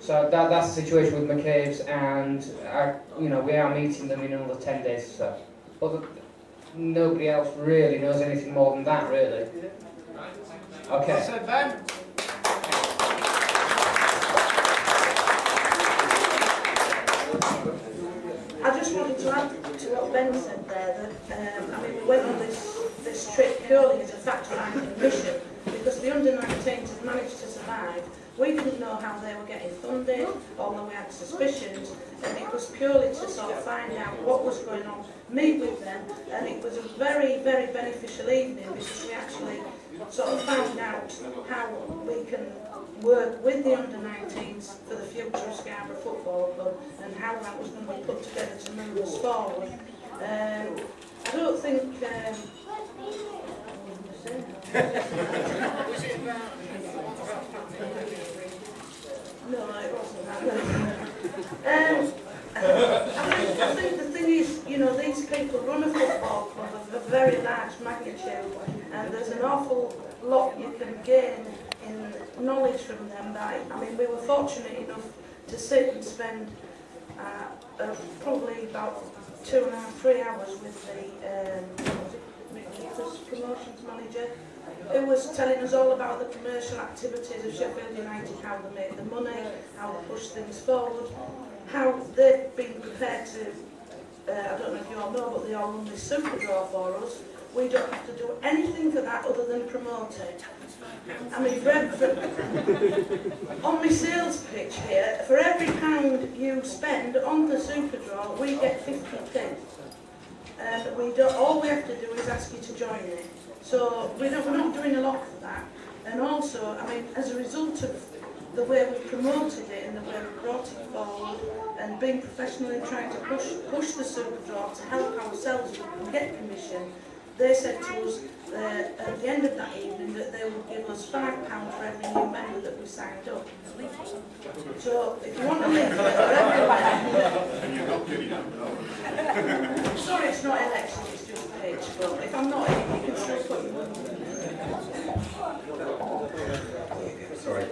So that's the situation with McCabe's, and we are meeting them in another 10 days or so. But nobody else really knows anything more than that, really. Okay. So Ben. I just wanted to add to what Ben said there, that we went on this trip purely as a fact-finding mission, because the under-19s had managed to survive. We didn't know how they were getting funded, although we had suspicions, and it was purely to sort of find out what was going on, meet with them, and it was a very, very beneficial evening, because we actually sort of found out how we can work with the under-19s for the future of Scarborough Football Club, and how that was going to be put together to move us forward. I don't think... No, it wasn't that. I think the thing is, these people run a football club of a very large magnitude, and there's an awful lot you can gain in knowledge from them. We were fortunate enough to sit and spend probably about 2.5 to 3 hours with the promotions manager, who was telling us all about the commercial activities of Sheffield United, how they make the money, how they push things forward, how they've been prepared to, I don't know if you all know, but they all run this super draw for us. We don't have to do anything for that other than promote it. On my sales pitch here, for every £1 you spend on the super draw, we get 50p. And all we have to do is ask you to join it. So we're not doing a lot for that. And also, as a result of the way we promoted it and the way we brought it forward, and being professional in trying to push the super draw to help ourselves get commission, they said to us at the end of that evening that they would give us £5 for every new member that we signed up. So if you want to leave it for everybody... And you're not giving up, no. I'm sorry it's not election, it's just a pitch, but if I'm not in, you can still put your Sorry.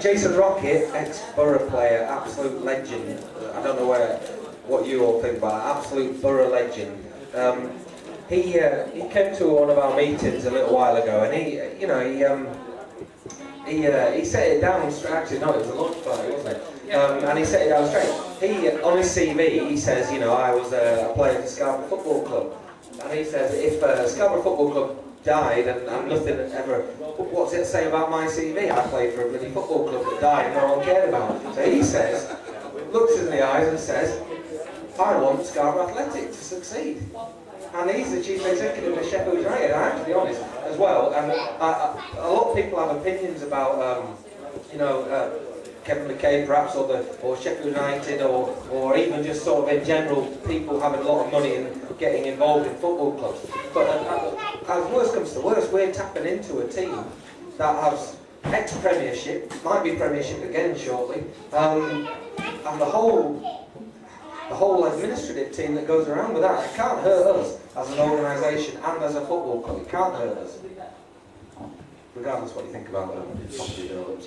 Jason Rocket, ex-Borough player, absolute legend. I don't know what you all think about it. Absolute Borough legend. He came to one of our meetings a little while ago, and he set it down straight. Actually, no, it was a lunch party, wasn't it? And he set it down straight. On his CV, he says, I was a player for Scarborough Football Club, and he says if Scarborough Football Club died and nothing ever, what's it say about my CV? I played for a bloody football club that died and no one cared about it. So he says, looks in the eyes and says, I want Scarborough Athletic to succeed. And he's the chief executive of Sheffield United, I have to be honest, as well. And a lot of people have opinions about, Kevin McCabe perhaps, or Sheffield United, or even just sort of in general, people having a lot of money and getting involved in football clubs. But as worst comes to worst, we're tapping into a team that has ex-Premiership, might be Premiership again shortly, and the whole administrative team that goes around with that. It can't hurt us as an organisation and as a football club. It can't hurt us. Regardless what you think about property development.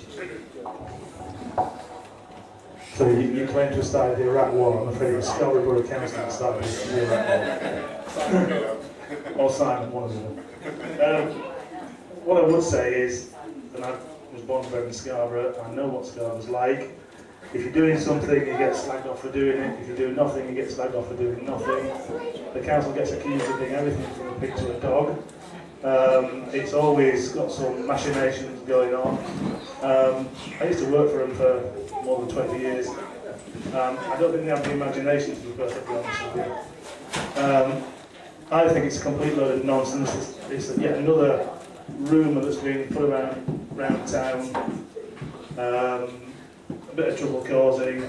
So you claim to have started the Iraq War. I'm afraid it was Scarborough Borough Council that started the Iraq War. Or Simon, one of them. What I would say is, and I was born and bred in Scarborough, I know what Scarborough's like. If you're doing something, you get slagged off for doing it. If you're doing nothing, you get slagged off for doing nothing. The council gets accused of being everything from a pig to a dog. It's always got some machinations going on. I used to work for them for more than 20 years. I don't think they have the imagination, to be perfectly honest with you. I think it's a complete load of nonsense. It's yet another rumour that's being put around town. A bit of trouble causing.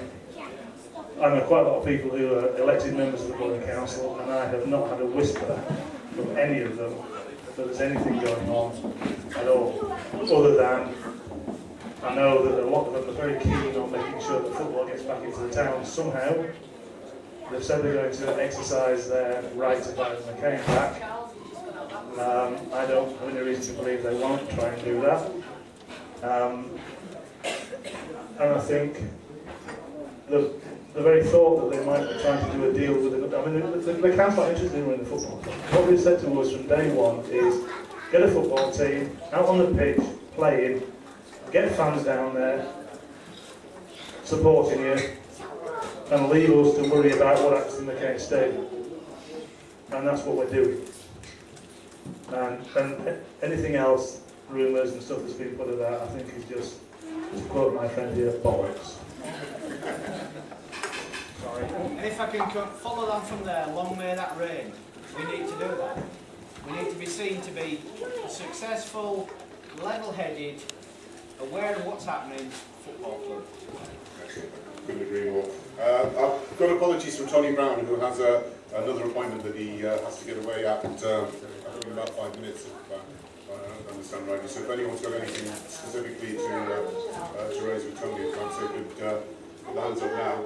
I know quite a lot of people who are elected members of the Borough Council, and I have not had a whisper from any of them that there's anything going on at all, other than I know that a lot of them are very keen on making sure that football gets back into the town somehow. They've said they're going to exercise their right to buy the McCain back. I don't have any reason to believe they won't try and do that. And I think the very thought that they might be trying to do a deal with I mean, the council not interested in running the football club. What they've said to us from day one is, get a football team out on the pitch, playing, get fans down there, supporting you, and leave us to worry about what happens in the Kent Stadium. And that's what we're doing. And anything else, rumours and stuff that's been put about, I think is just, to quote my friend here, bollocks. Sorry. And if I can follow on from there, long may that rain, we need to do that. We need to be seen to be a successful, level-headed, aware of what's happening football club. Couldn't agree more. I've got apologies from Tony Brown, who has another appointment that he has to get away at, I think in about 5 minutes, if I understand rightly. So if anyone's got anything specifically to raise with Tony, if I'd say could put the hands up now.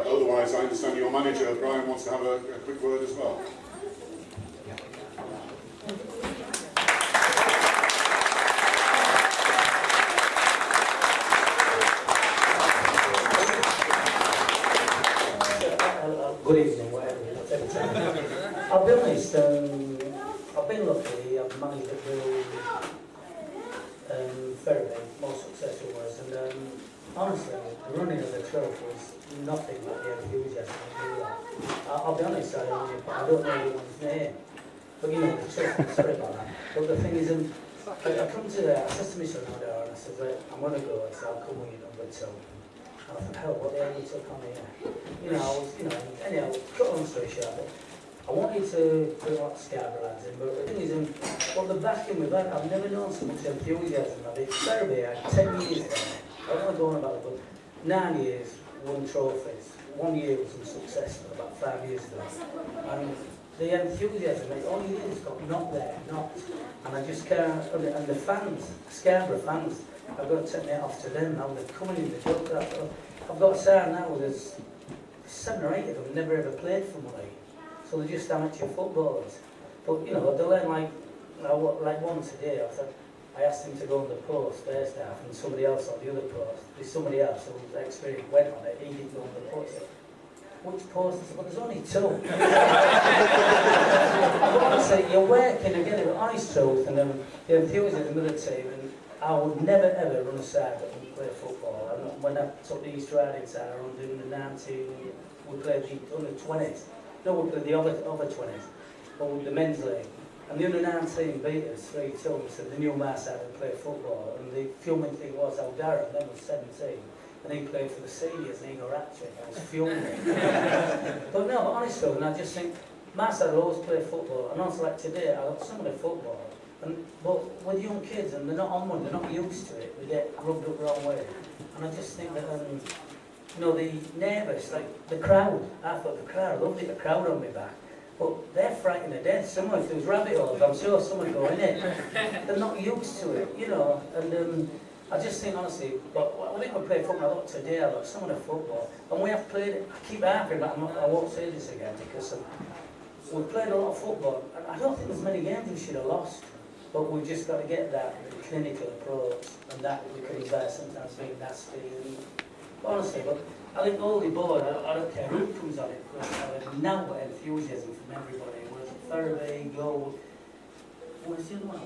Otherwise, I understand your manager, Brian, wants to have a quick word as well. Good evening, whatever. I'll be honest, I've been lucky, I've managed to build Ferriby, more successful was, and honestly, the running of the club was nothing like the enthusiasm to do that. I'll be honest, I don't know anyone's name, but you know, the truth, I'm sorry about that. But the thing is, I come to there, I said to my son, and I said, right, I'm going to go, I said, I'll come with you, number 2. I thought, hell, what the hell you took on here? You know, I was, anyhow, cut on story short, I wanted to put a lot of Scarborough lads in, but the thing is, well, the backing with that, I've never known so much enthusiasm. I mean, Ferriby, I had 10 years there. I don't want to go on about it, but 9 years, won trophies. 1 year was unsuccessful, about 5 years ago. And the enthusiasm, all years got knocked there, knocked. And I just can't, and the fans, Scarborough fans, I've got to take my hat off to them now. They're coming in the job. I've got to say now there's 7 or 8 of them never ever played for money, so they're just amateur footballers. But you know, they learn like one today. I asked him to go on the post first half, and somebody else on the other post. There's somebody else who's experienced went on it. He didn't go on the post. Which post? I said, well, there's only 2. But honestly, you're working again with honest truth and the enthusiasm of the team. And I would never ever run aside and play football. And when I took the Easter Ridings out, I doing the 19, we played the under 20s. No, we played the over 20s, but with the men's league. And the under 19 beat us 3-2 and said the new mass had to play football. And the filming thing was, Darren then was 17, and he played for the seniors and he got hat-trick. I was filming. But no, but honestly, and I just think, Mass had always play football, and also like today, I got some of the football. But with young kids, and they're not on one, they're not used to it, they get rubbed up the wrong way. And I just think that, you know, the neighbours, like the crowd, I thought the crowd, I loved it, the crowd on my back. But they're frightened to death. Some if there was rabbit holes, I'm sure someone would go in it. They're not used to it, you know. And I just think, honestly, but I think we play football a lot today, I got some of the football. And we have played it, I keep harping, but I won't say this again, because we've played a lot of football. And I don't think there's many games we should have lost. But we've just got to get that clinical approach, and that becomes sometimes being nasty. But honestly, but I think all the board, I don't care who comes on it, because I've now got enthusiasm from everybody. Whereas Ferriby, Gold, what is the other one?